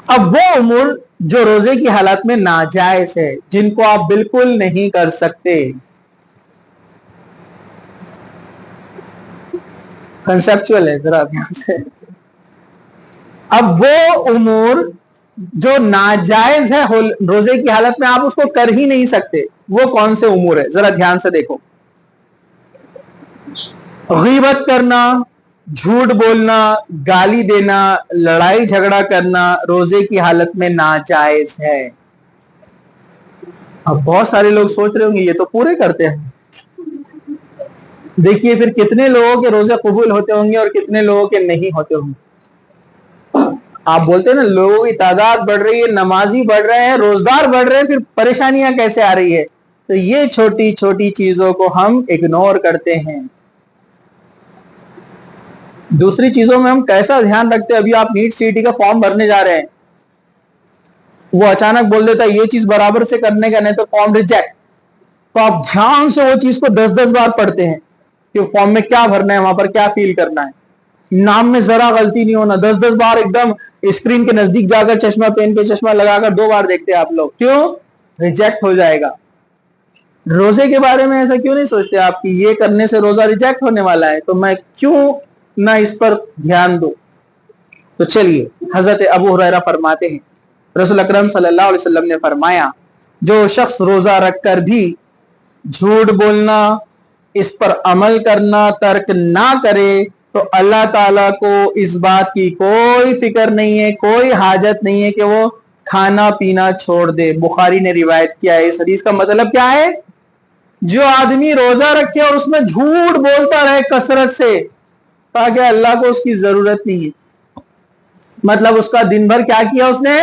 اب وہ امور جو روزے کی حالت میں ناجائز ہے، جن کو آپ بالکل نہیں کر سکتے، کنسپچول ہے ذرا یہاں سے، اب وہ امور جو ناجائز ہے روزے کی حالت میں، آپ اس کو کر ہی نہیں سکتے، وہ کون سے امور ہے؟ ذرا دھیان سے دیکھو. غیبت کرنا، جھوٹ بولنا، گالی دینا، لڑائی جھگڑا کرنا روزے کی حالت میں ناجائز ہے. اب بہت سارے لوگ سوچ رہے ہوں گے یہ تو پورے کرتے ہیں. دیکھیے پھر کتنے لوگوں کے روزے قبول ہوتے ہوں گے اور کتنے لوگوں کے نہیں ہوتے ہوں گے. آپ بولتے ہیں نا لوگوں کی تعداد بڑھ رہی ہے، نمازی بڑھ رہے ہیں، روزگار بڑھ رہے ہیں، پھر پریشانیاں کیسے آ رہی ہے؟ تو یہ چھوٹی چھوٹی چیزوں کو ہم اگنور کرتے ہیں. دوسری چیزوں میں ہم کیسا دھیان رکھتے ہیں؟ ابھی آپ نیٹ سی ٹی کا فارم بھرنے جا رہے ہیں، وہ اچانک بول دیتا ہے یہ چیز برابر سے کرنے کا، نہیں تو فارم ریجیکٹ. تو آپ دھیان سے وہ چیز کو 10 بار پڑھتے ہیں کہ فارم میں کیا بھرنا ہے، وہاں پر کیا فیل کرنا ہے. نام میں ذرا غلطی نہیں ہونا، 10 بار ایک دم اسکرین کے نزدیک جا کر چشمہ پہن کے چشمہ لگا کر 2 بار دیکھتے ہیں آپ لوگ. کیوں؟ ریجیکٹ ہو جائے گا. روزے کے بارے میں ایسا کیوں نہیں سوچتے آپ کی یہ کرنے سے روزہ ریجیکٹ ہونے والا ہے، تو میں کیوں نہ اس پر دھیان دو؟ تو چلیے، حضرت ابو ہریرہ فرماتے ہیں رسول اکرم صلی اللہ علیہ وسلم نے فرمایا جو شخص روزہ رکھ کر بھی جھوٹ بولنا، اس پر عمل کرنا ترک نہ کرے تو اللہ تعالیٰ کو اس بات کی کوئی فکر نہیں ہے، کوئی حاجت نہیں ہے کہ وہ کھانا پینا چھوڑ دے. بخاری نے روایت کیا ہے. اس حدیث کا مطلب کیا ہے؟ جو آدمی روزہ رکھے اور اس میں جھوٹ بولتا رہے کثرت سے، تاکہ اللہ کو اس کی ضرورت نہیں ہے، مطلب اس کا دن بھر کیا کیا؟ اس نے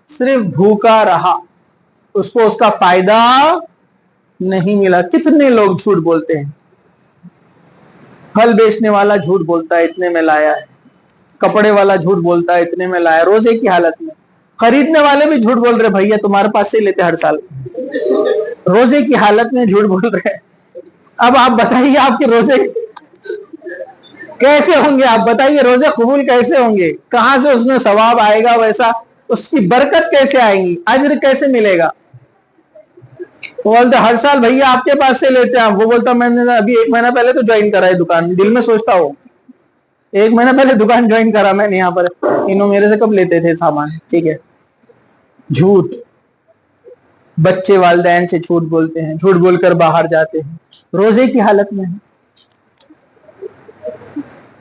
صرف بھوکا رہا، اس کو اس کا فائدہ نہیں ملا. کتنے لوگ جھوٹ بولتے ہیں. پھل بیچنے والا جھوٹ بولتا ہے اتنے میں لایا ہے، کپڑے والا جھوٹ بولتا ہے اتنے میں لایا، روزے کی حالت میں. خریدنے والے بھی جھوٹ بول رہے بھیا تمہارے پاس سے لیتے ہر سال، روزے کی حالت میں جھوٹ بول رہے. اب آپ بتائیے آپ کے روزے کیسے ہوں گے؟ آپ بتائیے روزے قبول کیسے ہوں گے؟ کہاں سے اس میں ثواب آئے گا؟ ویسا اس کی برکت کیسے آئے گی؟ اجر کیسے ملے گا؟ وہ بولتے ہر سال بھیا آپ کے پاس سے لیتے ہیں. وہ بولتا میں نے ابھی 1 مہینہ پہلے تو جوائن کرا ہے دکان. دل میں سوچتا ہو 1 مہینہ پہلے دکان جوائن کرا میں نے یہاں پر، انہوں میرے سے کب لیتے تھے سامان؟ ٹھیک ہے. جھوٹ. بچے والدین سے جھوٹ بولتے ہیں، جھوٹ بول کر باہر جاتے ہیں روزے کی حالت میں.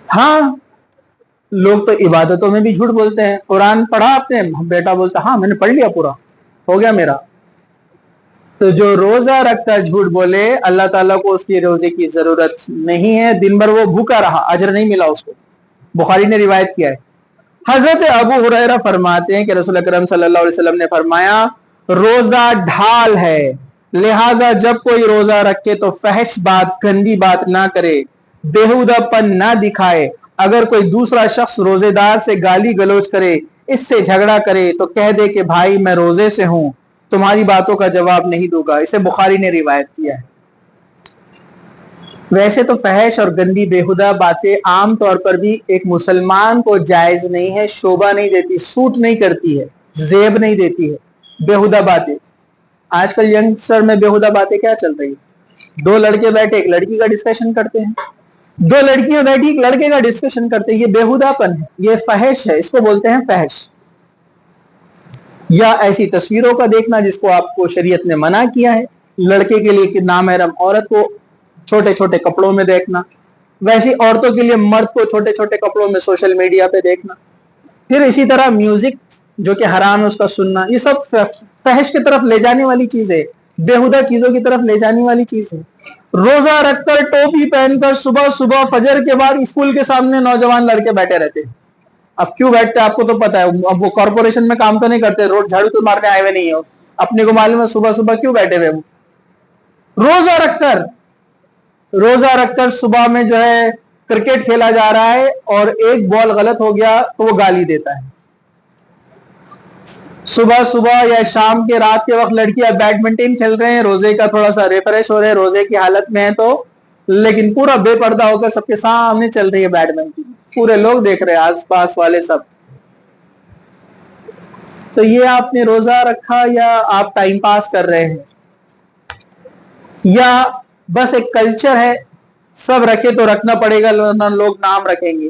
ہاں لوگ تو عبادتوں میں بھی جھوٹ بولتے ہیں. قرآن پڑھا آپ نے؟ بیٹا بولتا ہاں میں نے پڑھ لیا، پورا ہو گیا میرا. تو جو روزہ رکھ کر جھوٹ بولے اللہ تعالیٰ کو اس کی روزے کی ضرورت نہیں ہے، دن بھر وہ بھوکا رہا، اجر نہیں ملا اس کو. بخاری نے روایت کیا ہے. حضرت ابو ہریرہ فرماتے ہیں کہ رسول اکرم صلی اللہ علیہ وسلم نے فرمایا روزہ ڈھال ہے، لہذا جب کوئی روزہ رکھے تو فحش بات، گندی بات نہ کرے، بےہودہ پن نہ دکھائے. اگر کوئی دوسرا شخص روزے دار سے گالی گلوچ کرے، اس سے جھگڑا کرے تو کہہ دے کہ بھائی میں روزے سے ہوں، تمہاری باتوں کا جواب نہیں دوں گا. اسے بخاری نے روایت کیا ہے. ویسے تو فحش اور گندی بےہودہ باتیں عام طور پر بھی ایک مسلمان کو جائز نہیں ہے، شوبہ نہیں دیتی، سوٹ نہیں کرتی ہے، زیب نہیں دیتی ہے بےہودہ باتیں. آج کل ینگسٹر میں بےہودہ باتیں کیا چل رہی ہیں؟ 2 لڑکے بیٹھے ایک لڑکی کا ڈسکشن کرتے ہیں، 2 لڑکیاں بیٹھی ایک لڑکے کا ڈسکشن کرتے ہیں. یہ بےہودہ پن ہے، یہ فحش ہے، اس کو بولتے ہیں فحش. یا ایسی تصویروں کا دیکھنا جس کو آپ کو شریعت نے منع کیا ہے، لڑکے کے لیے کہ نامحرم عورت کو چھوٹے چھوٹے کپڑوں میں دیکھنا، ویسی عورتوں کے لیے مرد کو چھوٹے چھوٹے کپڑوں میں سوشل میڈیا پہ دیکھنا. پھر اسی طرح میوزک جو کہ حرام ہے اس کا سننا، یہ سب فحش کی طرف لے جانے والی چیز ہے، بےہودہ چیزوں کی طرف لے جانے والی چیز ہے. روزہ رکھ کر ٹوپی پہن کر صبح صبح فجر کے بعد اسکول کے سامنے نوجوان لڑکے بیٹھے رہتے ہیں. اب کیوں بیٹھتے ہیں آپ کو تو پتا ہے، اب وہ کارپوریشن میں کام تو نہیں کرتے، روڈ جھاڑو تو مارنے آئے ہوئے نہیں ہو، اپنے کو معلوم ہے صبح صبح کیوں بیٹھے ہوئے. روزہ رکھ کر صبح میں جو ہے کرکٹ کھیلا جا رہا ہے اور ایک بال غلط ہو گیا تو وہ گالی دیتا ہے. صبح صبح یا شام کے رات کے وقت لڑکیاں بیڈمنٹن کھیل رہے ہیں، روزے کا تھوڑا سا ریفریش ہو رہے ہیں، روزے کی حالت میں ہے تو، لیکن پورا بے پردہ ہو کر سب کے سامنے چل رہی ہے بیڈمنٹن، پورے لوگ دیکھ رہے ہیں آس پاس والے سب. تو یہ آپ نے روزہ رکھا یا آپ ٹائم پاس کر رہے ہیں یا بس ایک کلچر ہے سب رکھے تو رکھنا پڑے گا ورنہ لوگ نام رکھیں گے.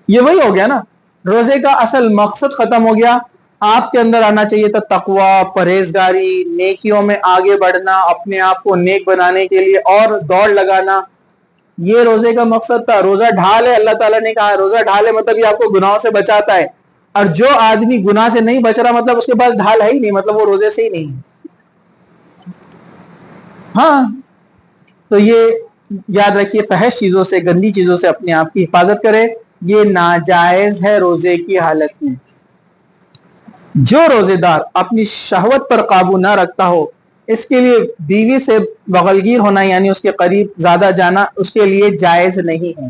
یہ وہی ہو گیا نا, روزے کا اصل مقصد ختم ہو گیا. آپ کے اندر آنا چاہیے تھا تقوی, پرہیزگاری, نیکیوں میں آگے بڑھنا, اپنے آپ کو نیک بنانے کے لیے اور دوڑ لگانا. یہ روزے کا مقصد تھا. روزہ ڈھال ہے, اللہ تعالیٰ نے کہا روزہ ڈھال ہے مطلب یہ آپ کو گناہوں سے بچاتا ہے. اور جو آدمی گناہ سے نہیں بچ رہا مطلب اس کے پاس ڈھال ہے ہی نہیں, مطلب وہ روزے سے ہی نہیں. ہاں تو یہ یاد رکھیے, فحش چیزوں سے, گندی چیزوں سے اپنے آپ کی حفاظت کرے. یہ ناجائز ہے روزے کی حالت میں. جو روزے دار اپنی شہوت پر قابو نہ رکھتا ہو اس کے لیے بیوی سے بغلگیر ہونا یعنی اس کے قریب زیادہ جانا اس کے لیے جائز نہیں ہے.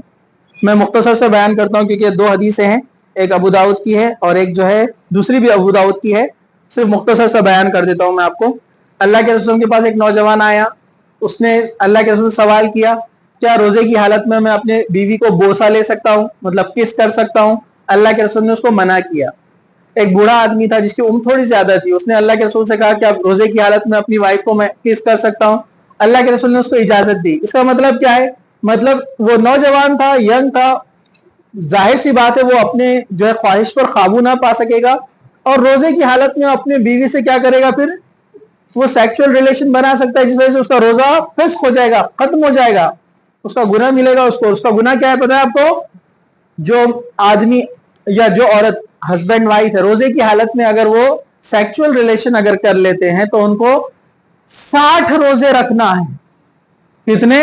میں مختصر سے بیان کرتا ہوں کیونکہ 2 حدیثیں ہیں, ایک ابو داؤد کی ہے اور ایک جو ہے دوسری بھی ابو داؤد کی ہے. صرف مختصر سے بیان کر دیتا ہوں میں آپ کو. اللہ کے رسول کے پاس ایک نوجوان آیا, اس نے اللہ کے رسول سوال کیا کیا روزے کی حالت میں اپنے بیوی کو بوسہ لے سکتا ہوں, مطلب کس کر سکتا ہوں؟ اللہ کے رسول نے اس کو منع کیا. ایک بوڑھا آدمی تھا جس کی عمر تھوڑی زیادہ تھی, اس نے اللہ کے رسول سے کہا کہ آپ روزے کی حالت میں اپنی وائف کو میں کس کر سکتا ہوں؟ اللہ کے رسول نے اس کو اجازت دی. اس کا مطلب کیا ہے؟ مطلب وہ نوجوان تھا, ینگ تھا, ظاہر سی بات ہے وہ اپنے جو ہے خواہش پر قابو نہ پا سکے گا اور روزے کی حالت میں اپنے بیوی سے کیا کرے گا, پھر وہ سیکچول ریلیشن بنا سکتا ہے جس وجہ سے اس کا روزہ فسخ ہو جائے گا, ختم ہو جائے گا, اس کا گناہ ملے گا اس کو. اس کا گناہ کیا ہے پتہ ہے آپ کو؟ جو آدمی یا جو عورت ہسبینڈ وائف ہے روزے کی حالت میں اگر وہ سیکچول ریلیشن اگر کر لیتے ہیں تو ان کو 60 روزے رکھنا ہے. کتنے؟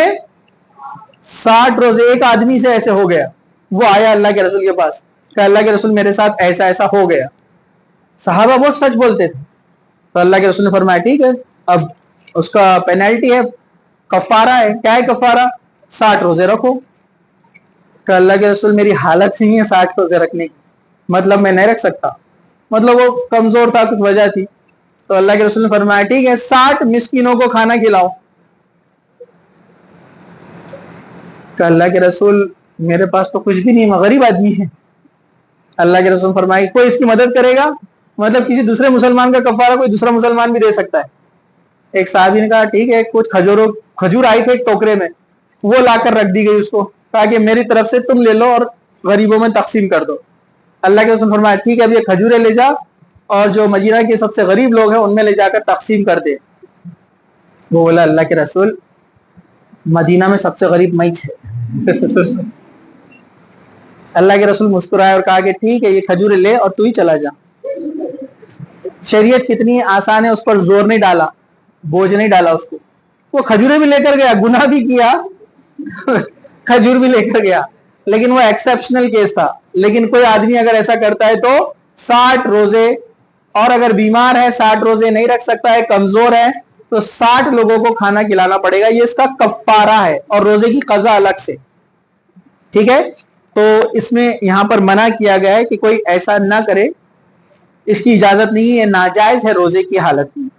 60 روزے. ایک آدمی سے ایسے ہو گیا, وہ آیا اللہ کے رسول کے پاس کہ اللہ کے رسول میرے ساتھ ایسا ایسا ہو گیا. صحابہ بہت سچ بولتے تھے تو اللہ کے رسول نے فرمایا ٹھیک ہے, اب اس کا پینلٹی ہے, کفارہ ہے. کیا ہے کفارہ؟ 60 روزے رکھو. کہ اللہ کے رسول میری حالت ہی ہے 60 روزے رکھنے کی, مطلب میں نہیں رکھ سکتا. مطلب وہ کمزور تھا, کچھ وجہ تھی. تو اللہ کے رسول نے فرمایا ٹھیک ہے 60 مسکینوں کو کھانا کھلاؤ. کہ اللہ کے رسول میرے پاس تو کچھ بھی نہیں, میں غریب آدمی ہے. اللہ کے رسول فرمائے کوئی اس کی مدد کرے گا؟ مطلب کسی دوسرے مسلمان کا کفارہ کوئی دوسرا مسلمان بھی دے سکتا ہے. ایک صحابی نے کہا ٹھیک ہے, کچھ کھجور آئی تھے ایک ٹوکرے میں, وہ لا کر رکھ دی گئی اس کو تاکہ میری طرف سے تم لے لو اور غریبوں میں تقسیم کر دو. اللہ کے رسول فرمایا ٹھیک ہے, اب یہ کھجوریں لے جا اور جو مدینہ کے سب سے غریب لوگ ہیں ان میں لے جا کر تقسیم کر دے. وہ بولا اللہ کے رسول مدینہ میں سب سے غریب میں ہے. اللہ کے رسول مسکرائے اور کہا کہ ٹھیک ہے یہ کھجوریں لے اور تو ہی چلا جا. شریعت کتنی آسان ہے, اس پر زور نہیں ڈالا, بوجھ نہیں ڈالا اس کو. وہ کھجوریں بھی لے کر گیا, گناہ بھی کیا, کھجور بھی لے کر گیا, لیکن وہ ایکسیپشنل کیس تھا. لیکن کوئی آدمی اگر ایسا کرتا ہے تو 60 روزے, اور اگر بیمار ہے 60 روزے نہیں رکھ سکتا ہے, کمزور ہے, تو 60 لوگوں کو کھانا کھلانا پڑے گا. یہ اس کا کفارہ ہے اور روزے کی قضا الگ سے. ٹھیک ہے, تو اس میں یہاں پر منع کیا گیا ہے کہ کوئی ایسا نہ کرے, اس کی اجازت نہیں ہے, ناجائز ہے روزے کی حالت میں.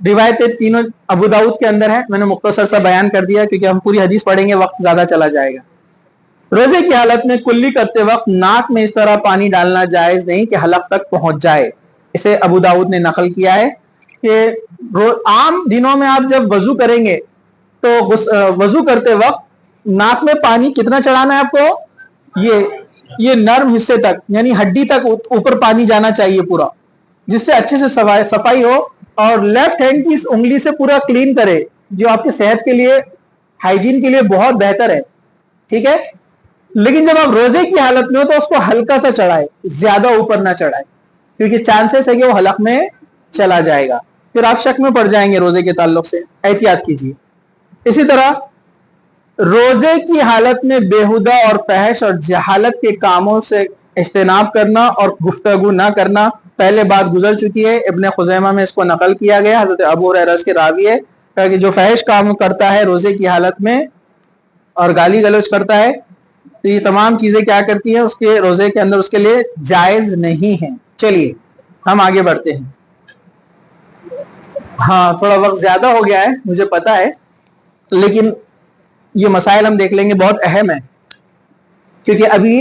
روایتیں تینوں ابو داؤد کے اندر ہیں, میں نے مختصر سا بیان کر دیا کیونکہ ہم پوری حدیث پڑھیں گے وقت زیادہ چلا جائے گا. روزے کی حالت میں کلی کرتے وقت ناک میں اس طرح پانی ڈالنا جائز نہیں کہ حلق تک پہنچ جائے. اسے ابو داؤد نے نقل کیا ہے کہ عام دنوں میں آپ جب وضو کریں گے تو وضو کرتے وقت ناک میں پانی کتنا چڑھانا ہے آپ کو؟ یہ نرم حصے تک یعنی ہڈی تک اوپر پانی جانا چاہیے پورا, جس سے اچھے سے صفائی ہو, اور لیفٹ ہینڈ کی اس انگلی سے پورا کلین کرے جو آپ کی صحت کے لیے, ہائیجین کے لیے بہت بہتر ہے. ٹھیک ہے, لیکن جب آپ روزے کی حالت میں ہو تو اس کو ہلکا سا چڑھائے, زیادہ اوپر نہ چڑھائے کیونکہ چانسز ہے کہ وہ حلق میں چلا جائے گا, پھر آپ شک میں پڑ جائیں گے روزے کے تعلق سے. احتیاط کیجیے. اسی طرح روزے کی حالت میں بےہودہ اور فحش اور جہالت کے کاموں سے اجتناب کرنا اور گفتگو نہ کرنا پہلے بات گزر چکی ہے. ابن خزیمہ میں اس کو نقل کیا گیا, حضرت ابو ہریرہ کے راوی ہے کہ جو فحش کام کرتا ہے روزے کی حالت میں اور گالی گلوچ کرتا ہے تو یہ تمام چیزیں کیا کرتی ہیں, اس کے روزے کے اندر اس کے لیے جائز نہیں ہیں. چلیے ہم آگے بڑھتے ہیں. ہاں تھوڑا وقت زیادہ ہو گیا ہے مجھے پتا ہے, لیکن یہ مسائل ہم دیکھ لیں گے, بہت اہم ہے کیونکہ ابھی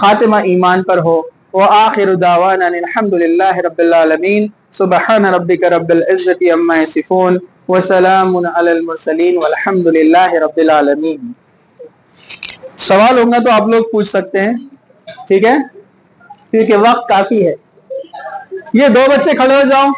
خاتمہ ایمان پر ہو. وآخر دعوانا الحمدللہ رب العالمین. سبحان ربک رب العزت عما یصفون وسلام علی المرسلین والحمدللہ رب العالمین. سوال ہوگا تو آپ لوگ پوچھ سکتے ہیں, ٹھیک ہے, کیونکہ وقت کافی ہے. یہ دو بچے کھڑے ہو جاؤ.